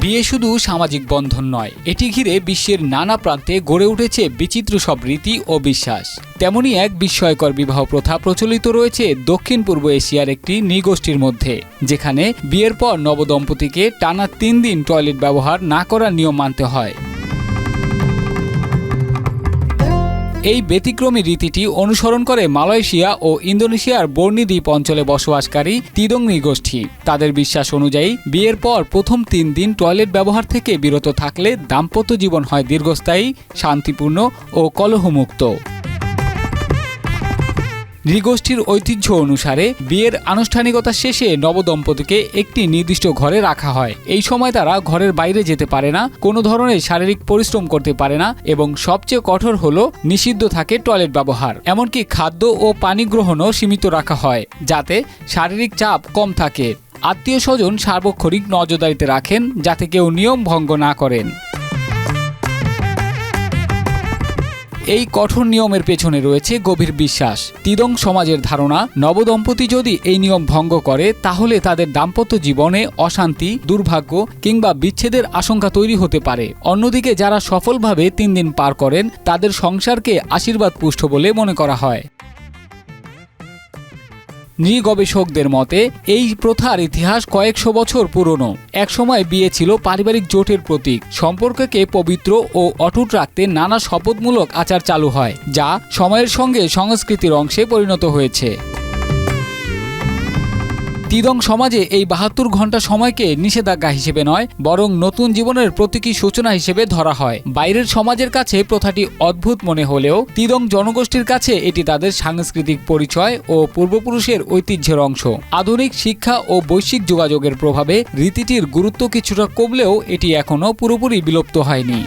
বিয়ে শুধু সামাজিক বন্ধন নয়, এটি ঘিরে বিশ্বের নানা প্রান্তে গড়ে উঠেছে বিচিত্র সব রীতি ও বিশ্বাস। তেমনি এক বিস্ময়কর বিবাহ প্রথা প্রচলিত রয়েছে দক্ষিণ পূর্ব এশিয়ার একটি নৃগোষ্ঠীর মধ্যে, যেখানে বিয়ের পর নবদম্পতিকে টানা 3 দিন টয়লেট ব্যবহার না করার নিয়ম মানতে হয়। এই ব্যতিক্রমী রীতিটি অনুসরণ করে মালয়েশিয়া ও ইন্দোনেশিয়ার বর্নি দ্বীপ অঞ্চলে বসবাসকারী তিদং নৃগোষ্ঠী। তাদের বিশ্বাস অনুযায়ী বিয়ের পর প্রথম 3 দিন টয়লেট ব্যবহার থেকে বিরত থাকলে দাম্পত্য জীবন হয় দীর্ঘস্থায়ী, শান্তিপূর্ণ ও কলহমুক্ত। নৃগোষ্ঠীর ঐতিহ্য অনুসারে বিয়ের আনুষ্ঠানিকতা শেষে নবদম্পতিকে একটি নির্দিষ্ট ঘরে রাখা হয়। এই সময় তারা ঘরের বাইরে যেতে পারে না, কোনো ধরনের শারীরিক পরিশ্রম করতে পারে না এবং সবচেয়ে কঠোর হলো নিষিদ্ধ থাকে টয়লেট ব্যবহার। এমনকি খাদ্য ও পানি গ্রহণও সীমিত রাখা হয়, যাতে শারীরিক চাপ কম থাকে। আত্মীয় স্বজন সার্বক্ষণিক নজরদারিতে রাখেন যাতে কেউ নিয়ম ভঙ্গ না করেন। এই কঠোর নিয়মের পেছনে রয়েছে গভীর বিশ্বাস। তিদং সমাজের ধারণা, নবদম্পতি যদি এই নিয়ম ভঙ্গ করে তাহলে তাদের দাম্পত্য জীবনে অশান্তি, দুর্ভাগ্য কিংবা বিচ্ছেদের আশঙ্কা তৈরি হতে পারে। অন্যদিকে যারা সফলভাবে 3 দিন পার করেন তাদের সংসারকে আশীর্বাদ পুষ্ট বলে মনে করা হয়। নৃগবেষকদের মতে এই প্রথার ইতিহাস কয়েকশো বছর পুরনো। একসময় বিয়ে ছিল পারিবারিক জোটের প্রতীক। সম্পর্ককে পবিত্র ও অটুট রাখতে নানা শপথমূলক আচার চালু হয়, যা সময়ের সঙ্গে সংস্কৃতির অংশে পরিণত হয়েছে। তিদং সমাজে এই 72 ঘন্টা সময়কে নিষেধাজ্ঞা হিসেবে নয়, বরং নতুন জীবনের প্রতীকী সূচনা হিসেবে ধরা হয়। বাইরের সমাজের কাছে প্রথাটি অদ্ভুত মনে হলেও তিদং জনগোষ্ঠীর কাছে এটি তাদের সাংস্কৃতিক পরিচয় ও পূর্বপুরুষের ঐতিহ্যের অংশ। আধুনিক শিক্ষা ও বৈশ্বিক যোগাযোগের প্রভাবে রীতিটির গুরুত্ব কিছুটা কমলেও এটি এখনও পুরোপুরি বিলুপ্ত হয়নি।